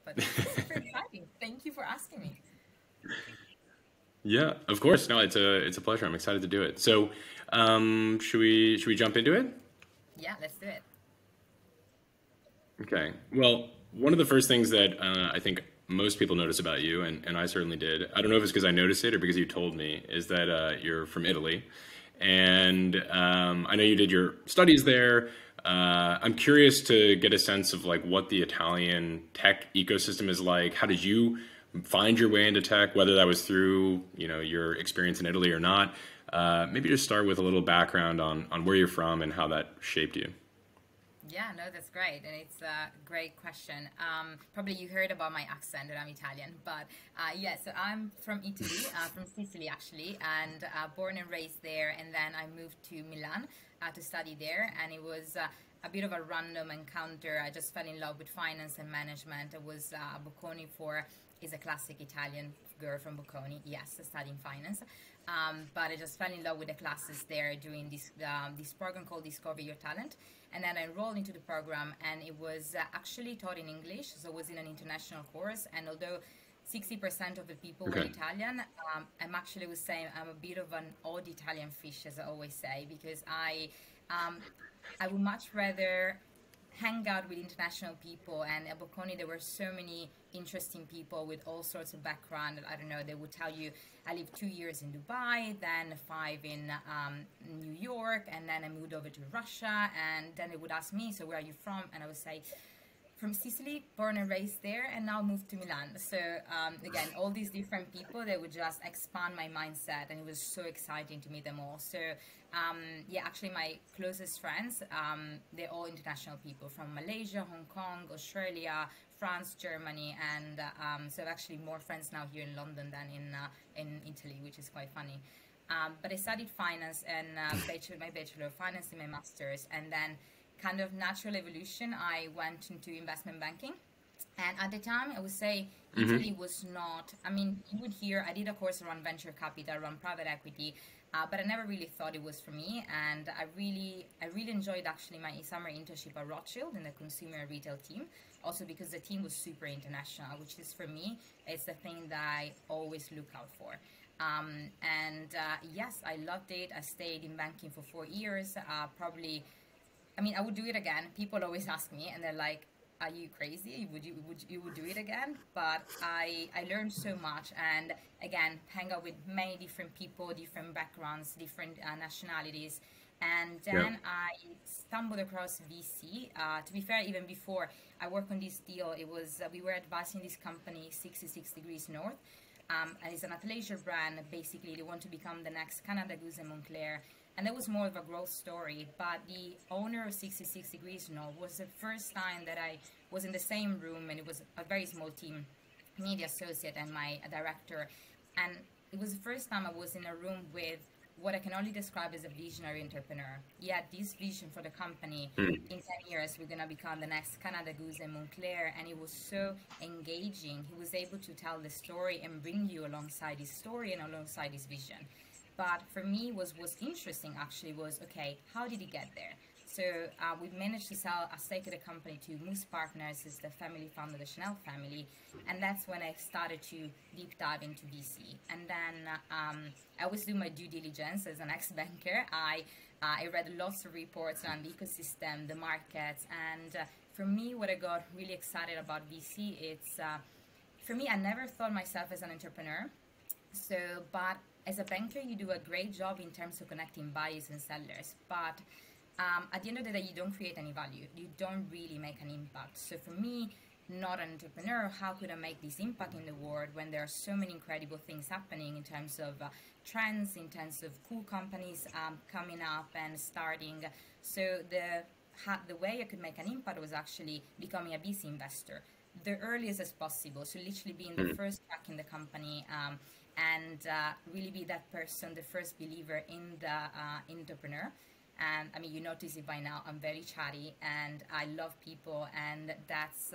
but it's super exciting. Thank you for asking me. Yeah, of course. No, it's a pleasure. I'm excited to do it. So, should we jump into it? Yeah, let's do it. Okay. Well, one of the first things that I think most people notice about you, and I certainly did, I don't know if it's because I noticed it or because you told me, is that you're from Italy. And I know you did your studies there. I'm curious to get a sense of like what the Italian tech ecosystem is like. How did you find your way into tech, whether that was through, your experience in Italy or not? Maybe just start with a little background on where you're from and how that shaped you. Yeah, no, that's great, and it's a great question. Probably you heard about my accent that I'm Italian, but yeah, so I'm from Italy, from Sicily actually, and born and raised there, and then I moved to Milan to study there, and it was a bit of a random encounter. I just fell in love with finance and management. I was Bocconi for is a classic Italian girl from Bocconi, yes, studying finance. But I just fell in love with the classes there doing this program called Discover Your Talent. And then I enrolled into the program, and it was actually taught in English, so it was in an international course. And although 60% of the people were Okay. Italian, I'm actually was saying I'm a bit of an odd Italian fish, as I always say, because um, I would much rather hang out with international people. And at Bocconi there were so many interesting people with all sorts of background. I don't know, they would tell you I lived 2 years in Dubai, then five in New York, and then I moved over to Russia. And then they would ask me, so where are you from? And I would say from Sicily, born and raised there, and now moved to Milan. So again, all these different people, they would just expand my mindset, and it was so exciting to meet them all. So yeah, actually my closest friends, they're all international people from Malaysia, Hong Kong, Australia, France, Germany, and so I've actually more friends now here in London than in Italy, which is quite funny. But I studied finance and my bachelor of finance and my master's, and then kind of natural evolution, I went into investment banking. And at the time, I would say Hmm. Italy was not, I mean, you would hear, I did a course around venture capital, around private equity, but I never really thought it was for me. And I really enjoyed actually my summer internship at Rothschild in the consumer retail team, also because the team was super international, which is for me, it's the thing that I always look out for. And yes, I loved it. I stayed in banking for 4 years, probably I mean, I would do it again. People always ask me, and they're like, "Are you crazy? Would you do it again?" But I learned so much, and again, hang out with many different people, different backgrounds, different nationalities, and Yeah. then I stumbled across VC. To be fair, even before I worked on this deal, it was we were advising this company 66 Degrees North. And it's an athleisure brand. Basically, they want to become the next Canada Goose and Montclair. And that was more of a growth story. But the owner of 66 Degrees North was the first time that I was in the same room, and it was a very small team, me, the associate, and my director. And it was the first time I was in a room with what I can only describe as a visionary entrepreneur. He had this vision for the company. Mm. In 10 years, we're going to become the next Canada Goose and Montclair. And it was so engaging. He was able to tell the story and bring you alongside his story and alongside his vision. But for me, was interesting actually was okay. How did he get there? So we managed to sell a stake of the company to Moose Partners, is the family fund of the Chanel family, and that's when I started to deep dive into VC. And then I always do my due diligence as an ex-banker. I read lots of reports on the ecosystem, the markets, and for me, what I got really excited about VC, it's for me, I never thought myself as an entrepreneur. So, but as a banker, you do a great job in terms of connecting buyers and sellers. But at the end of the day, you don't create any value. You don't really make an impact. So for me, not an entrepreneur, how could I make this impact in the world when there are so many incredible things happening in terms of trends, in terms of cool companies coming up and starting. So the way I could make an impact was actually becoming a VC investor the earliest as possible. So literally being the Mm. first track in the company, and really be that person, the first believer in the entrepreneur. And I mean, you notice it by now. I'm very chatty and I love people, and that's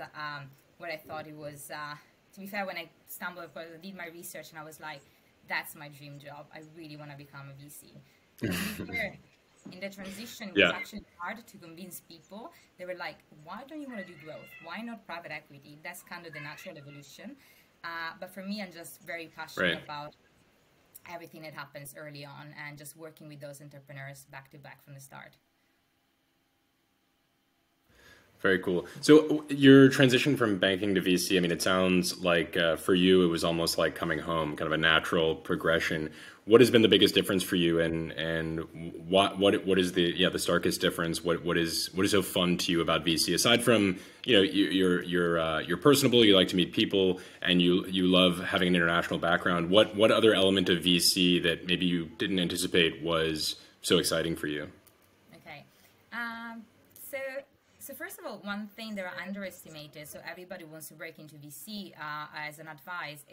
what I thought it was. To be fair, when I stumbled across, I did my research, and I was like, "That's my dream job. I really want to become a VC." And to be fair, In the transition, it was Yeah. actually hard to convince people. They were like, why don't you want to do growth? Why not private equity? That's kind of the natural evolution. But for me, I'm just very passionate Right. about everything that happens early on and just working with those entrepreneurs back to back from the start. Very cool. So your transition from banking to VC, I mean, it sounds like for you, it was almost like coming home, kind of a natural progression. What has been the biggest difference for you, and what is the starkest difference? What is so fun to you about VC aside from you're personable, you like to meet people, and you love having an international background. What other element of VC that maybe you didn't anticipate was so exciting for you? Okay. Um, so, so first of all, one thing that are underestimated. So everybody wants to break into VC as an advice.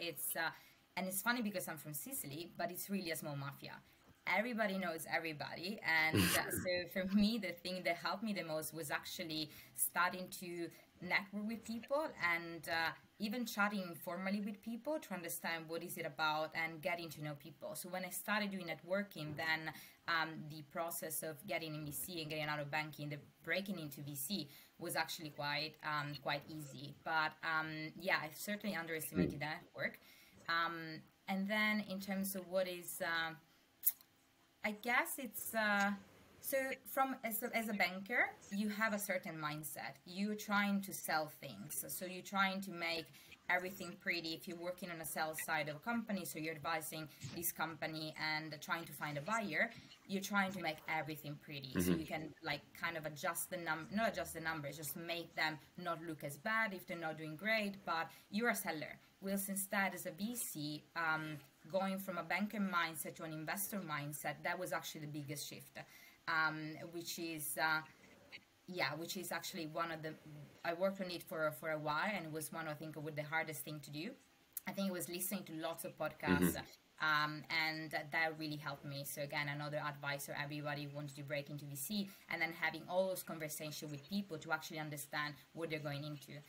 And it's funny because I'm from Sicily, but it's really a small mafia. Everybody knows everybody, and so for me, the thing that helped me the most was actually starting to network with people and even chatting informally with people to understand what is it about and getting to know people. So when I started doing networking, then the process of getting in VC and getting out of banking, the breaking into VC was actually quite easy. But yeah, I certainly underestimated that network. And then in terms of what is I guess it's so from as a banker, you have a certain mindset. You're trying to sell things, so you're trying to make everything pretty. If you're working on a sales side of a company, so you're advising this company and trying to find a buyer, you're trying to make everything pretty, so you can like kind of adjust the not adjust the numbers, just make them not look as bad if they're not doing great. But you're a seller. Whilst instead, as a VC, going from a banker mindset to an investor mindset, that was actually the biggest shift, which is which is actually one of the, I worked on it for a while, and it was one, I think, of the hardest thing to do. I think it was listening to lots of podcasts, and that really helped me. So again, another advice for everybody who wants to break into VC, and then having all those conversations with people to actually understand what they're going into.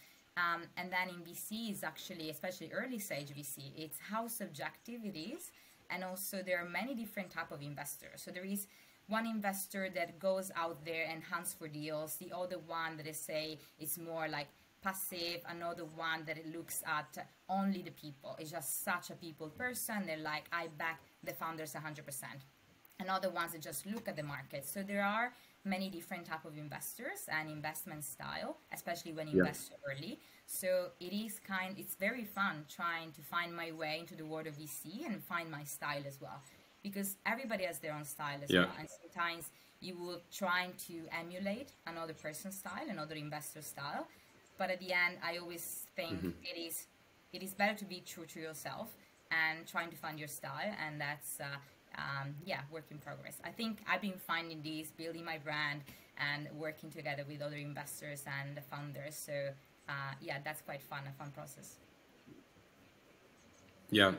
And then in VC is actually, especially early stage VC, it's how subjective it is. And also there are many different type of investors. So there is one investor that goes out there and hunts for deals. The other one that they say is more like passive. Another one that it looks at only the people. It's just such a people person. They're like, I back the founders 100%. And other ones that just look at the market. So there are many different type of investors and investment style, especially when you invest early. So it's very fun trying to find my way into the world of VC and find my style as well, because everybody has their own style as well. And sometimes you will trying to emulate another person's style, another investor style. But at the end, I always think it is better to be true to yourself and trying to find your style. And that's, work in progress. I think I've been finding this, building my brand and working together with other investors and the founders. So that's quite fun, a fun process. Yeah.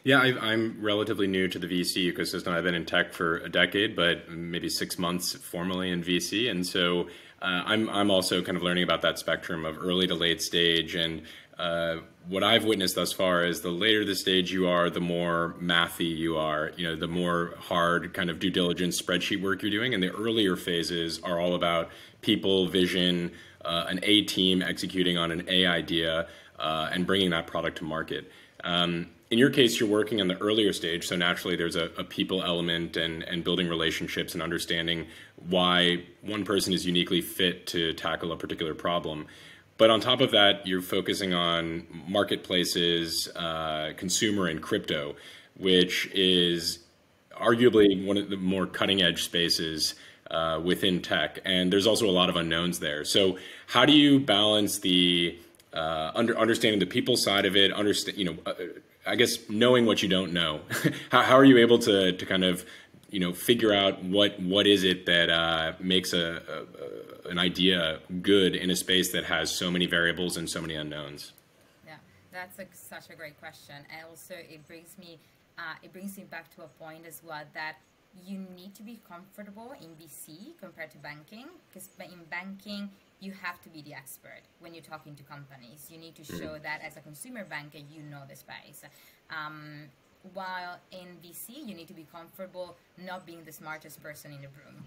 Yeah, I'm relatively new to the VC ecosystem. I've been in tech for a decade, but maybe 6 months formally in VC. And so I'm also kind of learning about that spectrum of early to late stage. And what I've witnessed thus far is the later the stage you are, the more mathy you are, the more hard kind of due diligence spreadsheet work you're doing. And the earlier phases are all about people, vision, an A team executing on an A idea, and bringing that product to market. In your case, you're working on the earlier stage, so naturally there's a people element and building relationships and understanding why one person is uniquely fit to tackle a particular problem. But on top of that, you're focusing on marketplaces, consumer and crypto, which is arguably one of the more cutting edge spaces within tech. And there's also a lot of unknowns there. So how do you balance the understanding the people side of it, I guess knowing what you don't know? How are you able to kind of, figure out what is it that makes an idea good in a space that has so many variables and so many unknowns? Yeah, that's such a great question. And also it brings me back to a point as well, that you need to be comfortable in VC compared to banking, because in banking, you have to be the expert when you're talking to companies. You need to show that as a consumer banker, you know the space. While in VC, you need to be comfortable not being the smartest person in the room.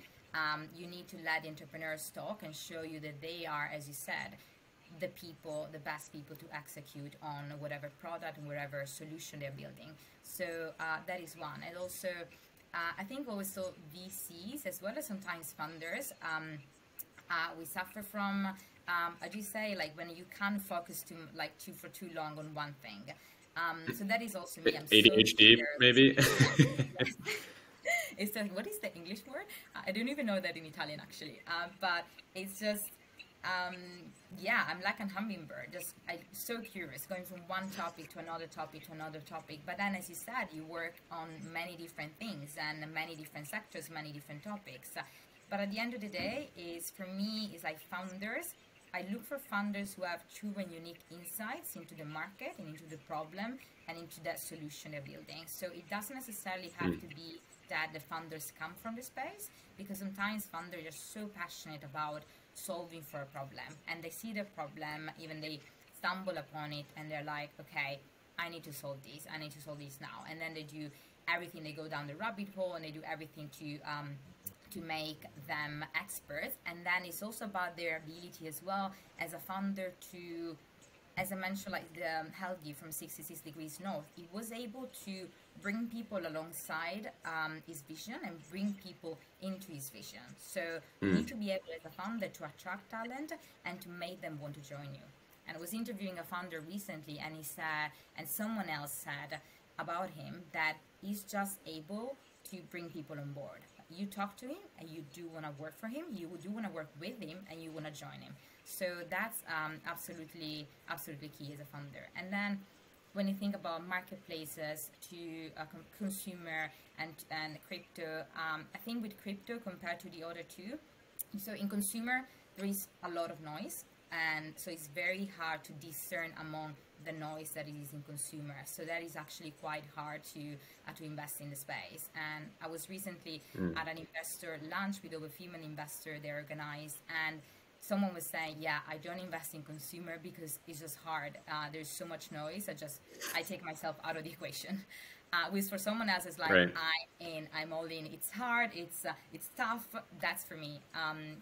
You need to let the entrepreneurs talk and show you that they are, as you said, the people, the best people to execute on whatever product and whatever solution they're building. So that is one. And also, I think also VCs as well as sometimes funders, we suffer from, as you say, like when you can't focus for too long on one thing. So that is also me. I'm ADHD, maybe. It's like, what is the English word? I don't even know that in Italian actually. But it's just, yeah, I'm like a hummingbird. I'm so curious, going from one topic to another topic to another topic. But then, as you said, you work on many different things and many different sectors, many different topics. But at the end of the day, for me, is like founders. I look for founders who have true and unique insights into the market and into the problem and into that solution they're building. So it doesn't necessarily have to be that the founders come from the space, because sometimes founders are so passionate about solving for a problem, and they see the problem, even they stumble upon it, and they're like, okay, I need to solve this now. And then they do everything, they go down the rabbit hole, and they do everything to make them experts. And then it's also about their ability as well as a founder to, as I mentioned, like the Helgi from 66 Degrees North, he was able to bring people alongside his vision and bring people into his vision. So you need to be able as a founder to attract talent and to make them want to join you. And I was interviewing a founder recently, and he said, and someone else said about him, that he's just able to bring people on board. You talk to him and you do want to work for him, you do want to work with him, and you want to join him. So that's absolutely key as a founder. And then when you think about marketplaces to consumer and crypto, I think with crypto compared to the other two, so in consumer, there is a lot of noise. And so it's very hard to discern among the noise that is in consumer. So that is actually quite hard to invest in the space. And I was recently at an investor lunch with over female investor they organized, and someone was saying, yeah, I don't invest in consumer because it's just hard. There's so much noise. I take myself out of the equation. Which for someone else is like, right. I'm all in. It's hard. It's tough. That's for me.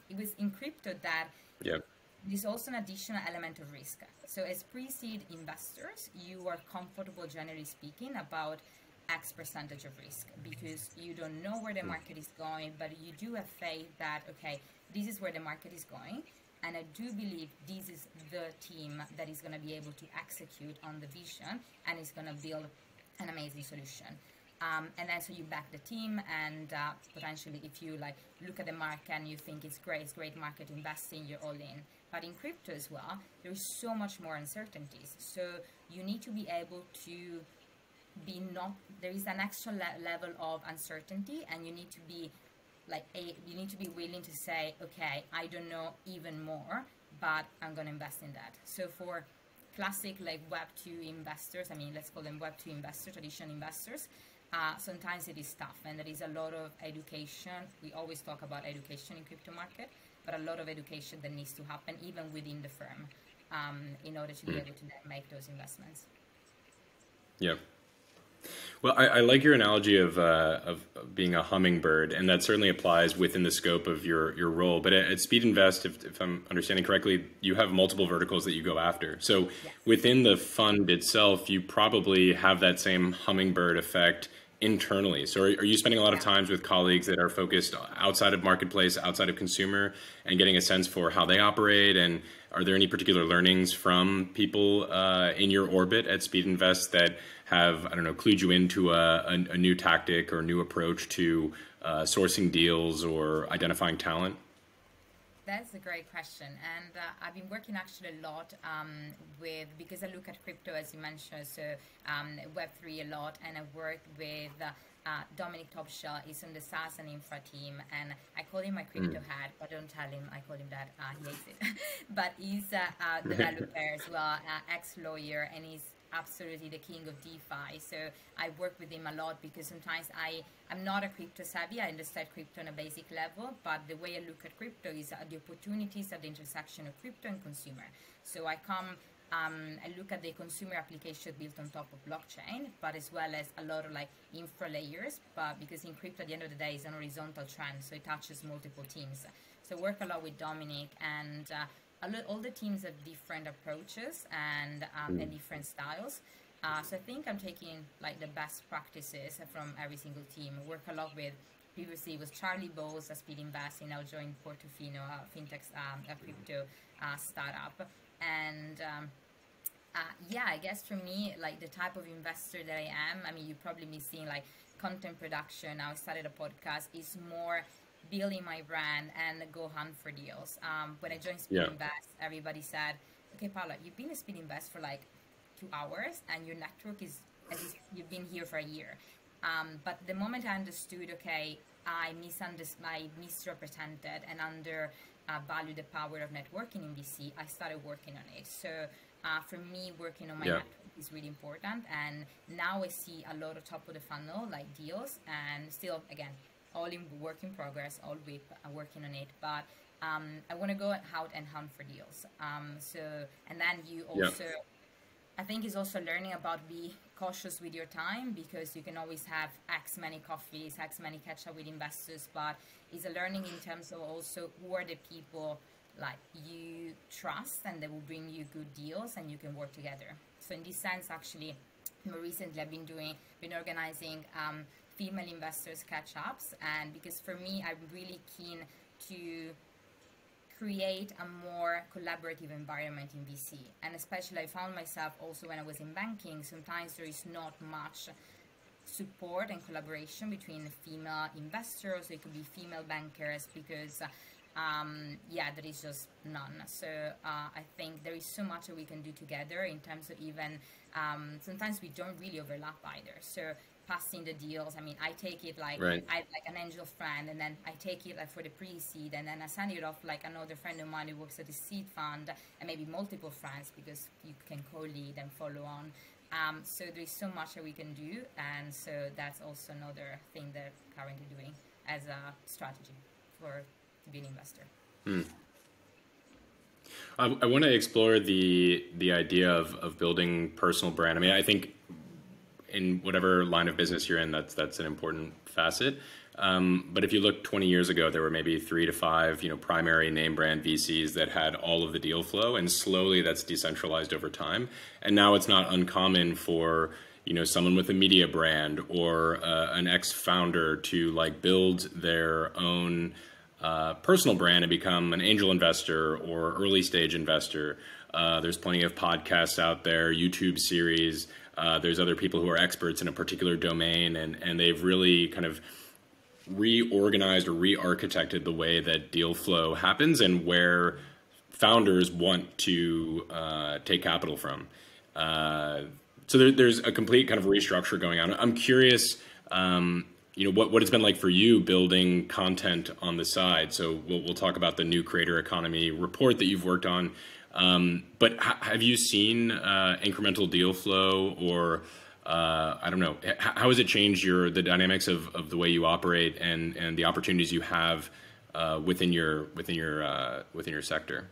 It was in crypto that. Yep. There's also an additional element of risk. So as pre-seed investors, you are comfortable, generally speaking, about X percentage of risk, because you don't know where the market is going, but you do have faith that, okay, this is where the market is going. And I do believe this is the team that is going to be able to execute on the vision and is going to build an amazing solution. And then so you back the team, and potentially if you like look at the market and you think it's great market to invest in, you're all in. But in crypto as well, there is so much more uncertainties. So you need to be able to be there is an extra level of uncertainty, and you need to be willing to say, okay, I don't know even more, but I'm going to invest in that. So for classic like Web 2 investors, let's call them Web 2 investors, traditional investors, sometimes it is tough, and there is a lot of education. We always talk about education in crypto market, but a lot of education that needs to happen even within the firm in order to be able to make those investments. Yeah. Well, I like your analogy of being a hummingbird, and that certainly applies within the scope of your role. But at Speedinvest, if I'm understanding correctly, you have multiple verticals that you go after. So within the fund itself, you probably have that same hummingbird effect internally. So are you spending a lot of times with colleagues that are focused outside of marketplace, outside of consumer, and getting a sense for how they operate? And are there any particular learnings from people in your orbit at Speedinvest that have, clued you into a new tactic or new approach to sourcing deals or identifying talent? That's a great question. And I've been working actually a lot because I look at crypto, as you mentioned, so Web3 a lot, and I work with Dominic Topshell. He's on the SaaS and Infra team, and I call him my crypto hat, but don't tell him I call him that. He hates it. But he's a developer as well, ex-lawyer, and he's absolutely the king of DeFi. So I work with him a lot because sometimes I'm not a crypto savvy. I understand crypto on a basic level, but the way I look at crypto is the opportunities at the intersection of crypto and consumer. So I come I look at the consumer application built on top of blockchain, but as well as a lot of like infra layers, but because in crypto at the end of the day is an horizontal trend, so it touches multiple teams. So work a lot with Dominic, and all the teams have different approaches and different styles. So I think I'm taking like the best practices from every single team. I work a lot with, previously it was Charlie Bowles at Speedinvest, he now joined Portofino, a fintech, a crypto startup. And yeah, I guess for me, like the type of investor that I am, I mean, you've probably been seeing like content production. Now I started a podcast, is more building my brand and go hunt for deals. When I joined Speedinvest, everybody said, okay, Paola, you've been at Speedinvest for like 2 hours and your network is as if you've been here for a year. But the moment I understood, okay, I misrepresented and undervalued the power of networking in VC, I started working on it. So for me, working on my network is really important. And now I see a lot of top of the funnel, like deals, and still, again, all in work in progress, all week working on it. But I want to go out and hunt for deals. And then you also, I think it's also learning about be cautious with your time, because you can always have X many coffees, X many catch up with investors, but it's a learning in terms of also who are the people like you trust and they will bring you good deals and you can work together. So in this sense, actually, more recently I've been organizing female investors catch-ups, and because for me, I'm really keen to create a more collaborative environment in VC. And especially I found myself also when I was in banking, sometimes there is not much support and collaboration between female investors. It could be female bankers, because there is just none. So I think there is so much that we can do together in terms of even, sometimes we don't really overlap either. So passing the deals, I mean, I take it like, I like an angel friend, and then I take it like for the pre-seed, and then I send it off like another friend of mine who works at the seed fund, and maybe multiple friends, because you can co-lead and follow on. So there's so much that we can do, and so that's also another thing that I'm currently doing as a strategy for to be an investor. I want to explore the idea of building personal brand. I mean, I think in whatever line of business you're in, that's an important facet. But if you look 20 years ago, there were maybe 3 to 5, primary name brand VCs that had all of the deal flow, and slowly that's decentralized over time. And now it's not uncommon for someone with a media brand or an ex-founder to like build their own personal brand and become an angel investor or early stage investor. There's plenty of podcasts out there, YouTube series. There's other people who are experts in a particular domain, and they've really kind of reorganized or re-architected the way that deal flow happens and where founders want to take capital from. So there's a complete kind of restructure going on. I'm curious, what it's been like for you building content on the side. So we'll talk about the new creator economy report that you've worked on. But have you seen incremental deal flow, or I don't know, how has it changed the dynamics of the way you operate and the opportunities you have within your sector?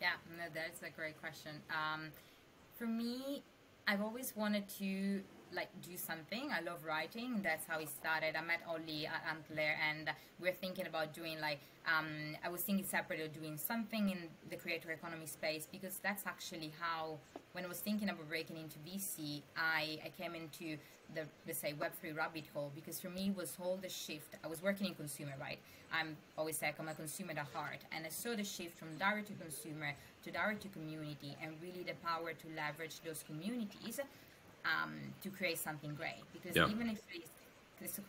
Yeah, no, that's a great question. For me, I've always wanted to do something. I love writing. That's how it started. I met Ollie at Antler, and we're thinking about doing I was thinking separately of doing something in the creator economy space, because that's actually how, when I was thinking about breaking into VC, I came into the, let's say, Web3 rabbit hole, because for me it was all the shift. I was working in consumer, right? I'm always like, I'm a consumer at heart, and I saw the shift from direct to consumer to direct to community, and really the power to leverage those communities to create something great. Because even if it's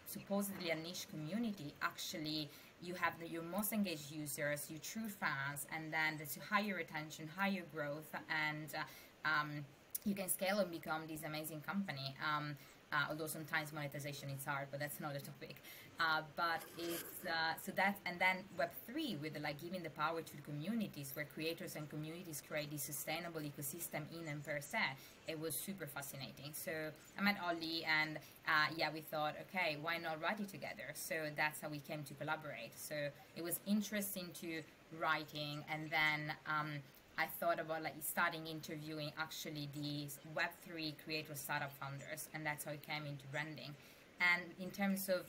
supposedly a niche community, actually you have your most engaged users, your true fans, and then there's higher retention, higher growth, and you can scale and become this amazing company. Although sometimes monetization is hard, but that's another topic. But it's so that, and then Web3 with giving the power to the communities, where creators and communities create this sustainable ecosystem in and per se. It was super fascinating. So I met Ollie, and we thought, okay, why not write it together? So that's how we came to collaborate. So it was interesting to writing, and then I thought about like starting interviewing actually these Web3 creator startup founders, and that's how it came into branding. And in terms of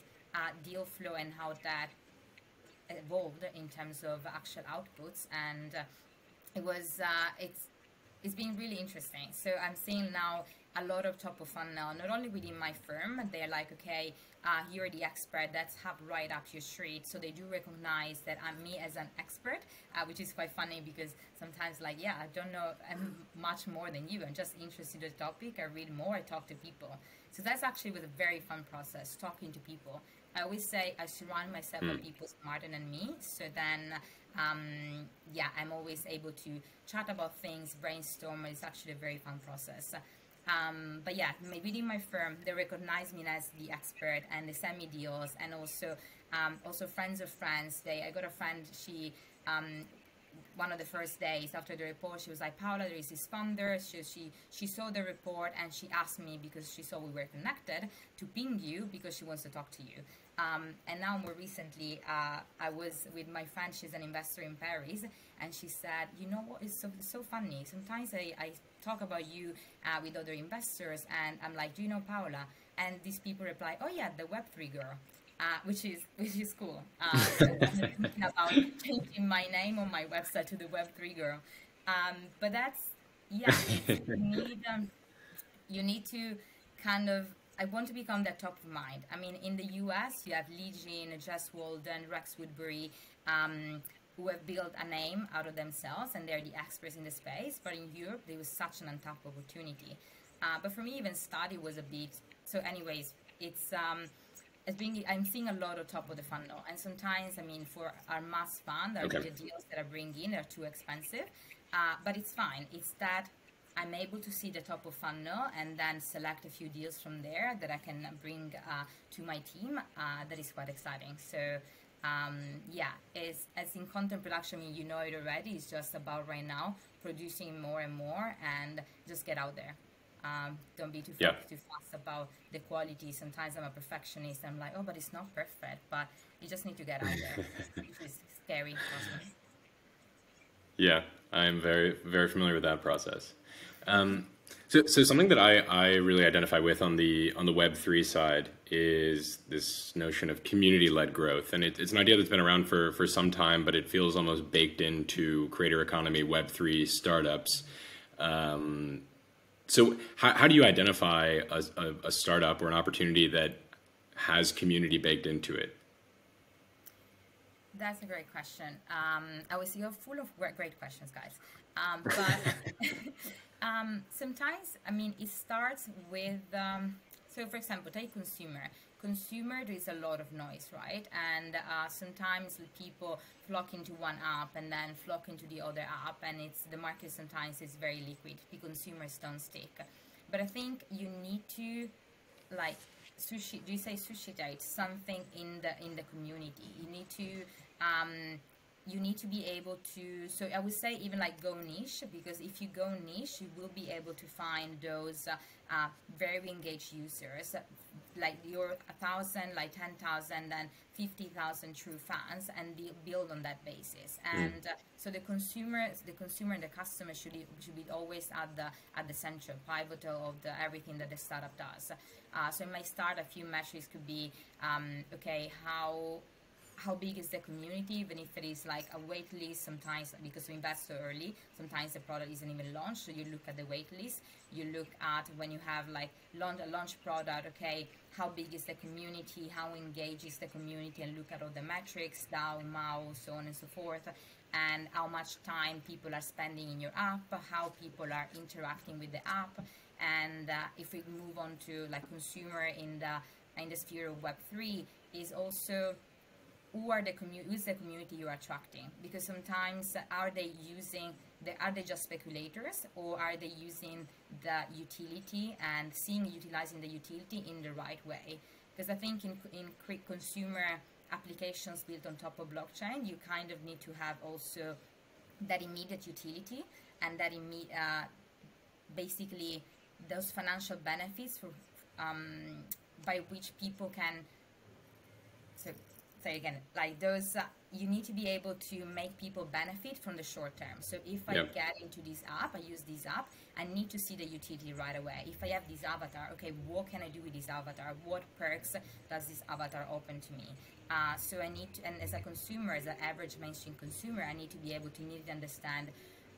deal flow and how that evolved in terms of actual outputs, and it was it's been really interesting. So I'm seeing now a lot of top of funnel, not only within my firm, they're like, okay, you're the expert, that's right up your street. So they do recognize that I'm me as an expert, which is quite funny because sometimes like, yeah, I don't know much more than you. I'm just interested in the topic. I read more, I talk to people. So that's actually was a very fun process, talking to people. I always say I surround myself with people smarter than me. So then, yeah, I'm always able to chat about things, brainstorm. It's actually a very fun process. But yeah, within my firm, they recognize me as the expert and they send me deals. And also friends of friends. I got a friend, she, one of the first days after the report, she was like, Paola, there is this founder. She saw the report and she asked me, because she saw we were connected, to ping you because she wants to talk to you. And now more recently, I was with my friend, she's an investor in Paris, and she said, you know what, it's so funny. Sometimes I talk about you with other investors, and I'm like, do you know Paola? And these people reply, oh yeah, the Web3 girl. Which is cool. So I'm thinking about changing my name on my website to the Web3 girl. But that's, yeah, you need to kind of, I want to become that top of mind. I mean, in the US, you have Lee Jean, Jess Walden, Rex Woodbury, who have built a name out of themselves, and they're the experts in the space. But in Europe, there was such an untapped opportunity. But for me, even study was a bit, so anyways, I'm seeing a lot of top of the funnel, and sometimes, I mean, for our mass fund, the deals that I bring in are too expensive, but it's fine. It's that I'm able to see the top of funnel and then select a few deals from there that I can bring to my team. That is quite exciting. So yeah, as in content production, I mean, you know it already. It's just about right now producing more and more and just get out there. Don't be too fast about the quality. Sometimes I'm a perfectionist. I'm like, oh, but it's not perfect. But you just need to get out there, which is scary. Yeah, I'm very, very familiar with that process. So something that I really identify with on the Web3 side is this notion of community-led growth, and it's an idea that's been around for some time, but it feels almost baked into creator economy Web3 startups. So how do you identify a startup or an opportunity that has community baked into it? That's a great question. You're full of great questions, guys. But sometimes, I mean, it starts with, so for example, take consumer. Consumer, there is a lot of noise, right? And sometimes people flock into one app and then flock into the other app, and the market sometimes is very liquid. The consumers don't stick. But I think you need to, like, do you say suscitate something in the community? You need to be able to, so I would say even like go niche, because if you go niche, you will be able to find those very engaged users, like your 1,000, like 10,000, then 50,000 true fans, and build on that basis. And so the consumer and the customer should be always at the center, pivotal of everything that the startup does. So in my start, a few metrics could be, okay, how big is the community, even if it is like a wait list. Sometimes, because we invest so early, sometimes the product isn't even launched, so you look at the wait list. You look at when you have like a launch product, okay, how big is the community, how engaged is the community, and look at all the metrics, DAU, MAU, so on and so forth, and how much time people are spending in your app, how people are interacting with the app. And if we move on to like consumer in the sphere of Web3, is also who's the community you're attracting? Because sometimes are they just speculators, or are they using the utility and utilizing the utility in the right way? Because I think in consumer applications built on top of blockchain, you kind of need to have also that immediate utility and that basically those financial benefits by which people can. So say again, like those, you need to be able to make people benefit from the short term. So if I get into this app, I use this app, I need to see the utility right away. If I have this avatar, okay, what can I do with this avatar? What perks does this avatar open to me? So I need to, and as a consumer, as an average mainstream consumer, I need to be able to understand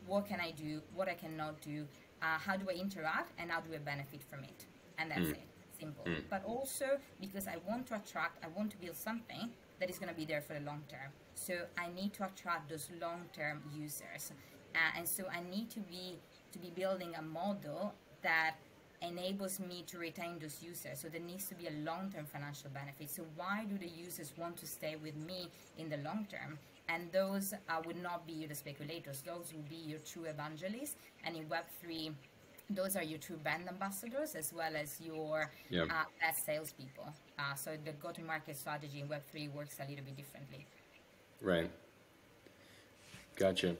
what can I do, what I cannot do, how do I interact, and how do I benefit from it? And that's it. Simple. But also because I want to attract, I want to build something that is going to be there for the long term. So I need to attract those long-term users, and so I need to be building a model that enables me to retain those users. So there needs to be a long-term financial benefit. So why do the users want to stay with me in the long term? And those would not be the speculators. Those will be your true evangelists. And in Web3, those are your true brand ambassadors, as well as your best salespeople. So the go-to-market strategy in Web3 works a little bit differently. Right. Gotcha.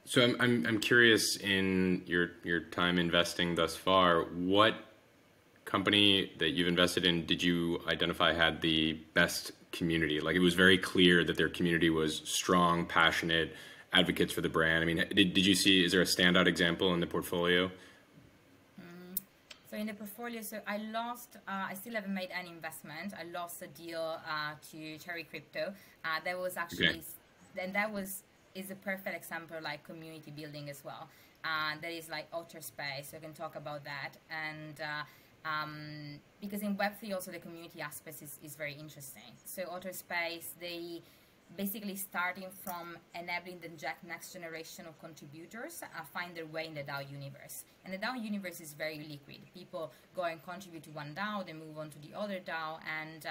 So I'm curious, in your time investing thus far, what company that you've invested in did you identify had the best community? Like, it was very clear that their community was strong, passionate, advocates for the brand. I mean, did you see, is there a standout example in the portfolio? So in the portfolio, so I lost, I still haven't made any investment. I lost a deal to Cherry Crypto. That was actually, and that is a perfect example, like community building as well. That is like Otter Space, so I can talk about that. And because in Web3 also the community aspect is very interesting. So Otter Space, they basically starting from enabling the next generation of contributors find their way in the DAO universe. And the DAO universe is very liquid. People go and contribute to one DAO, they move on to the other DAO, and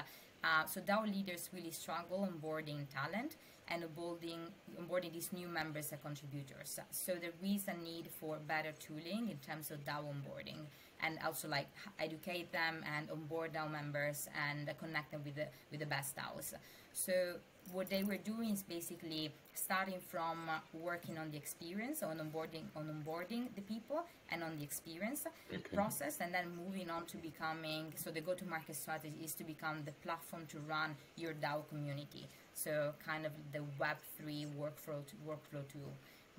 so DAO leaders really struggle onboarding talent and onboarding these new members as contributors. So there is a need for better tooling in terms of DAO onboarding, and also like educate them and onboard DAO members and connect them with the best DAOs. So what they were doing is basically starting from working on the experience, on onboarding the people and on the experience process, and then moving on to becoming, so the go-to-market strategy is to become the platform to run your DAO community. So kind of the Web3 workflow tool.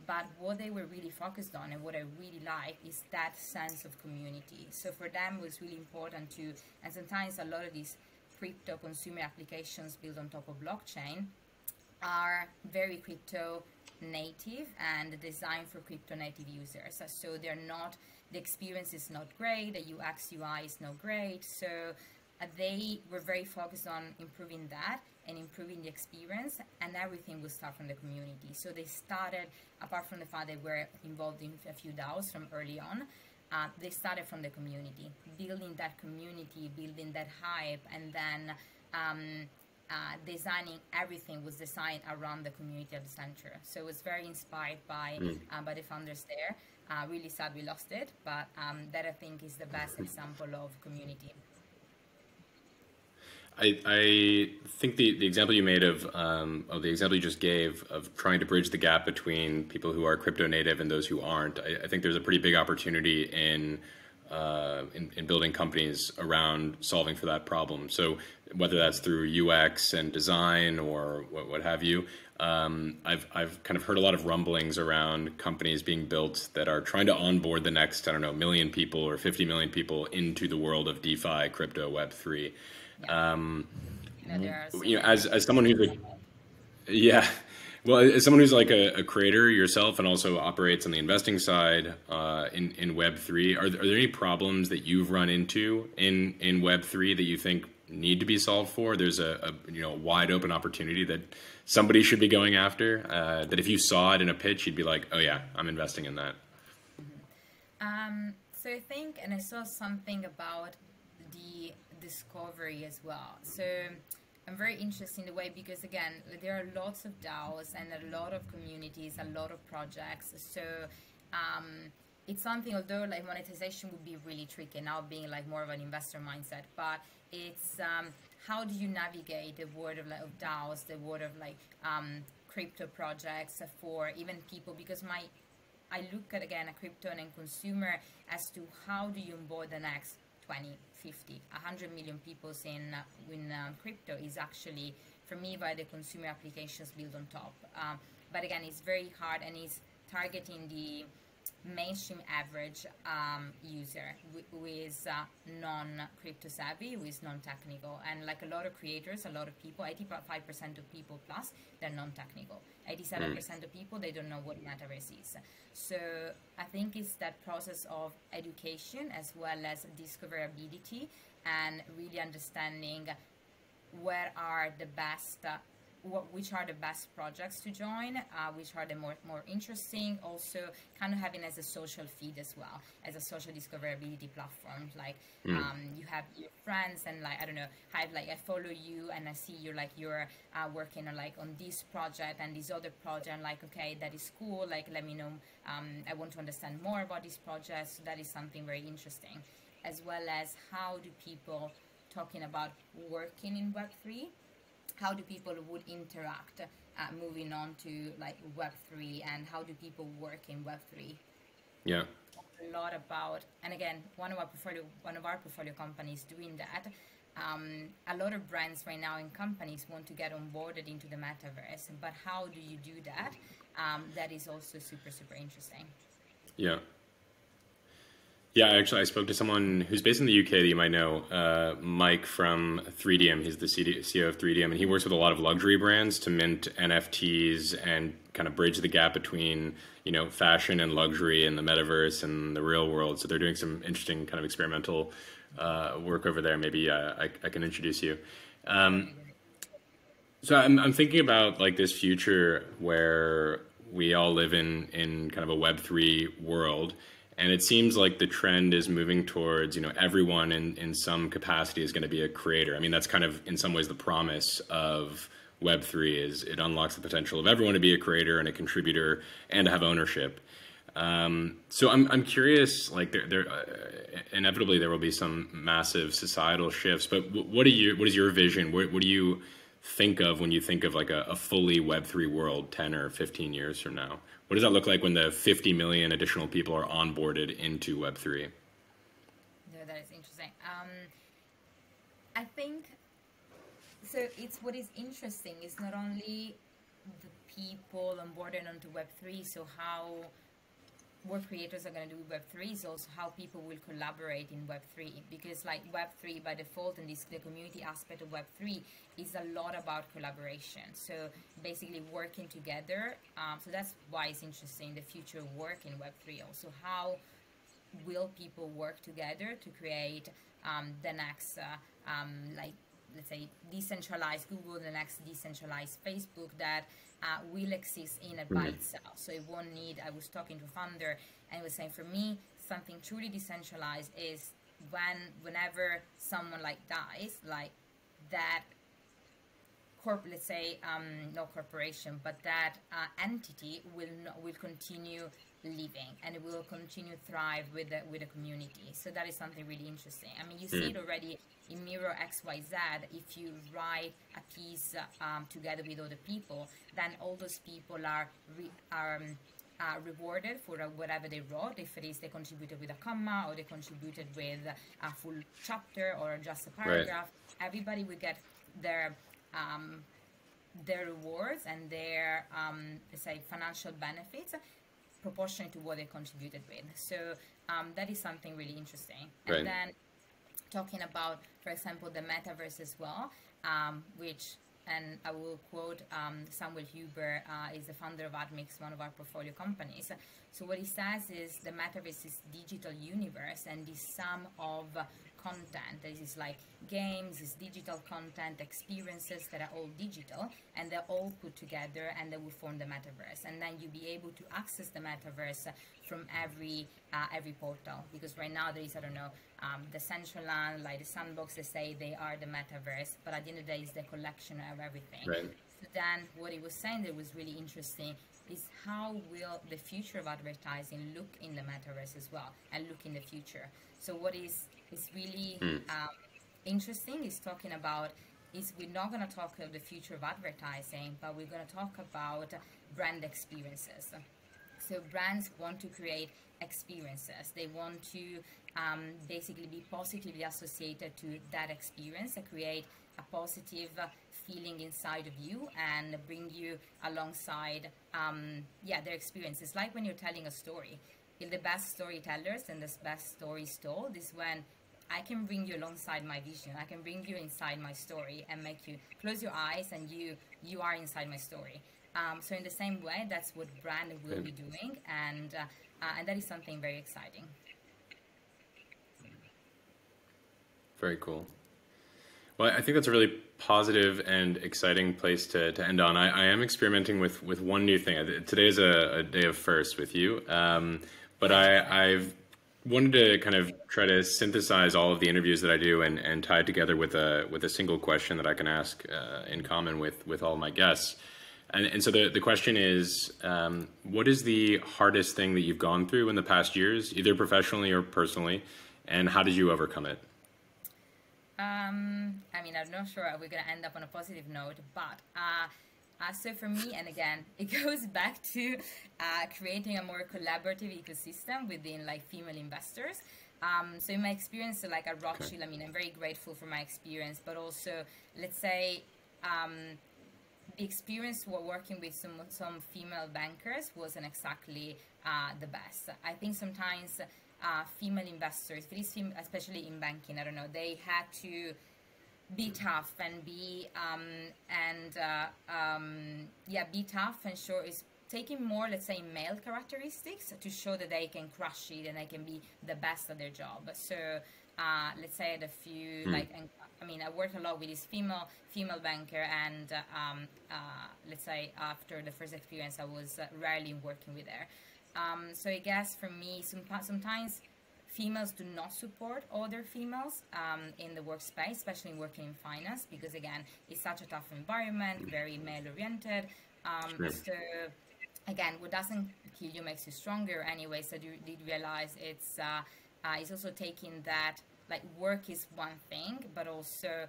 But what they were really focused on, and what I really like, is that sense of community. So for them, it was really important to, and sometimes a lot of these crypto consumer applications built on top of blockchain are very crypto native and designed for crypto native users. So they're not, the experience is not great, the UX UI is not great. So they were very focused on improving that and improving the experience, and everything will start from the community. So they started, apart from the fact they were involved in a few DAOs from early on, they started from the community, building that community, building that hype, and then designing everything was designed around the community at the center. So it was very inspired by the founders there. Really sad we lost it, but that I think is the best example of community. I think the example you made of the example you just gave of trying to bridge the gap between people who are crypto native and those who aren't, I think there's a pretty big opportunity in building companies around solving for that problem. So whether that's through UX and design or what have you, I've kind of heard a lot of rumblings around companies being built that are trying to onboard the next, I don't know, 1 million people or 50 million people into the world of DeFi, crypto, Web3. As someone who's as someone who's like a creator yourself and also operates on the investing side in Web3, are there any problems that you've run into in Web3 that you think need to be solved for? There's a wide open opportunity that somebody should be going after, that if you saw it in a pitch, you'd be like, oh yeah, I'm investing in that. So I think, and I saw something about the discovery as well. So I'm very interested in the way, because again, there are lots of DAOs and a lot of communities, a lot of projects. So it's something, although like monetization would be really tricky now, being like more of an investor mindset, but it's how do you navigate the world of DAOs, the world of crypto projects for even people, because I look at, again, a crypto and a consumer as to how do you onboard the next 20, 50, 100 million people in crypto is actually, for me, by the consumer applications built on top. But again, it's very hard, and it's targeting the mainstream average user who is non-crypto savvy, who is non-technical. And like a lot of creators, a lot of people, 85% of people plus, they're non-technical. 87% of people, they don't know what metaverse is. So I think it's that process of education as well as discoverability and really understanding where are the best which are the best projects to join, which are the more interesting, also kind of having as a social feed as well, as a social discoverability platform. Like you have your friends and like, I don't know, I follow you and I see you're working on this project and this other project, and like, okay, that is cool, like let me know, I want to understand more about this project. So that is something very interesting, as well as how do people talking about working in Web3, how do people would interact moving on to like Web3, and how do people work in Web3? Yeah. A lot about, and again, one of our portfolio companies doing that. A lot of brands right now and companies want to get onboarded into the metaverse, but how do you do that? That is also super, super interesting. Yeah. Yeah, actually, I spoke to someone who's based in the UK that you might know, Mike from 3DM. He's the CEO of 3DM, and he works with a lot of luxury brands to mint NFTs and kind of bridge the gap between, fashion and luxury and the metaverse and the real world. So they're doing some interesting kind of experimental work over there. Maybe I can introduce you. So I'm thinking about like this future where we all live in kind of a Web3 world. And it seems like the trend is moving towards, everyone in some capacity is going to be a creator. I mean, that's kind of in some ways the promise of Web3 is it unlocks the potential of everyone to be a creator and a contributor and to have ownership. So I'm curious, like inevitably there will be some massive societal shifts, but what is your vision? What do you think of when you think of like a fully Web3 world 10 or 15 years from now? What does that look like when the 50 million additional people are onboarded into Web3? No, that is interesting. I think, so it's what is interesting is not only the people onboarded onto Web3, so what creators are going to do with Web3 is also how people will collaborate in Web3, because like Web3 by default and the community aspect of Web3 is a lot about collaboration. So basically working together. So that's why it's interesting, the future of work in Web3. Also, how will people work together to create the next, let's say, decentralized Google, the next decentralized Facebook that will exist in it by itself. So it won't need, I was talking to a founder and he was saying, for me, something truly decentralized is whenever someone like dies, like that let's say, no corporation, but that entity will continue living and it will continue to thrive with the community. So that is something really interesting. I mean, you see it already in Mirror XYZ. If you write a piece together with other people, then all those people are rewarded for whatever they wrote. If it is they contributed with a comma or they contributed with a full chapter or just a paragraph, everybody will get their rewards and their let's say financial benefits proportionate to what they contributed with. So that is something really interesting. Right. And then talking about, for example, the metaverse as well, which, and I will quote Samuel Huber, is the founder of Admix, one of our portfolio companies. So what he says is the metaverse is digital universe and the sum of content. This is like games, is digital content, experiences that are all digital, and they're all put together and they will form the metaverse. And then you'll be able to access the metaverse from every portal, because right now there is, I don't know, the Centraland, like the Sandbox, they say they are the metaverse, but at the end of the day, it's the collection of everything. Right. So then what he was saying that was really interesting is how will the future of advertising look in the metaverse as well, and look in the future. So what is really interesting is talking about, we're not going to talk about the future of advertising, but we're going to talk about brand experiences. So brands want to create experiences. They want to basically be positively associated to that experience and create a positive feeling inside of you and bring you alongside their experience. It's like when you're telling a story. The best storytellers and the best stories told is when I can bring you alongside my vision. I can bring you inside my story and make you close your eyes and you are inside my story. So in the same way, that's what brand will be doing, and that is something very exciting. Very cool. Well, I think that's a really positive and exciting place to end on. I am experimenting with one new thing. Today is a day of firsts with you, but I've wanted to kind of try to synthesize all of the interviews that I do and tie it together with a single question that I can ask in common with all my guests. And so the question is, what is the hardest thing that you've gone through in the past years, either professionally or personally, and how did you overcome it? I mean, I'm not sure we're going to end up on a positive note, but so for me, and again, it goes back to creating a more collaborative ecosystem within like female investors. So in my experience, like at Rothschild, I mean, I'm very grateful for my experience, but also, let's say, the experience working with some female bankers wasn't exactly the best. I think sometimes female investors, especially in banking, I don't know, they had to be tough and be tough and show is taking more, let's say, male characteristics to show that they can crush it and they can be the best at their job. So let's say I had a few I worked a lot with this female banker, and let's say after the first experience, I was rarely working with her. So I guess for me, sometimes females do not support other females in the workspace, especially working in finance, because again, it's such a tough environment, very male-oriented. So again, what doesn't kill you makes you stronger anyway. So you did realize it's also taking that, like, work is one thing, but also,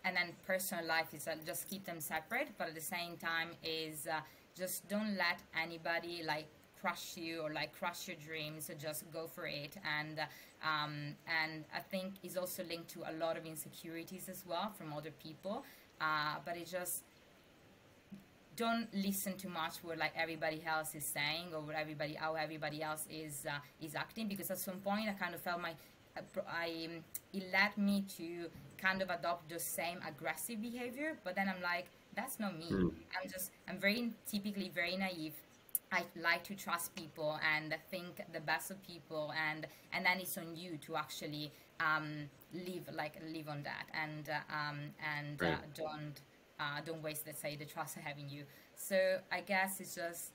and then personal life is just keep them separate, but at the same time is just don't let anybody like crush you or like crush your dreams. So just go for it. And I think it's also linked to a lot of insecurities as well from other people. But it just don't listen too much what like everybody else is saying or how everybody else is acting, because at some point I kind of felt it led me to kind of adopt the same aggressive behavior, but then I'm like, that's not me. I'm typically very naive. I like to trust people and think the best of people, and then it's on you to actually live on that, and don't waste, let's say, the trust I have in you. So I guess it's just,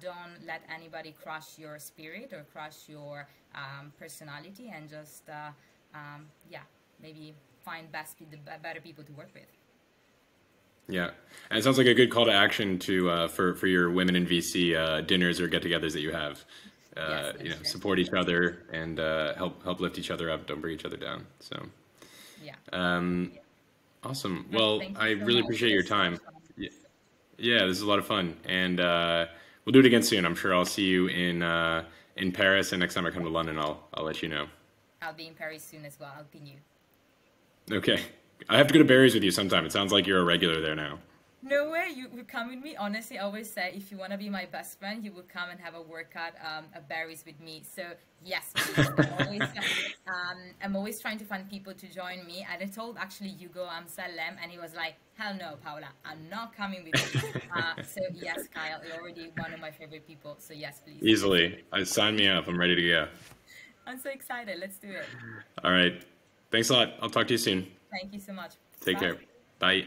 don't let anybody crush your spirit or crush your personality, and just maybe find better people to work with. Yeah, and it sounds like a good call to action to for your women in VC dinners or get-togethers that you have. Yes, support each other and help lift each other up. Don't bring each other down. So, awesome. Well, I really appreciate your time. Yeah, this is a lot of fun, and we'll do it again soon. I'm sure I'll see you in Paris, and next time I come to London, I'll let you know. I'll be in Paris soon as well. I'll ping you. Okay. I have to go to Barry's with you sometime. It sounds like you're a regular there now. No way, you would come with me. Honestly, I always say, if you want to be my best friend, you would come and have a workout at Barry's with me. So yes, please. I'm always trying to find people to join me. And I told actually Hugo Amsalem, and he was like, hell no, Paola, I'm not coming with you. So yes, Kyle, you're already one of my favorite people. So yes, please. Easily. Sign me up. I'm ready to go. I'm so excited. Let's do it. All right. Thanks a lot. I'll talk to you soon. Thank you so much. Take care. Bye.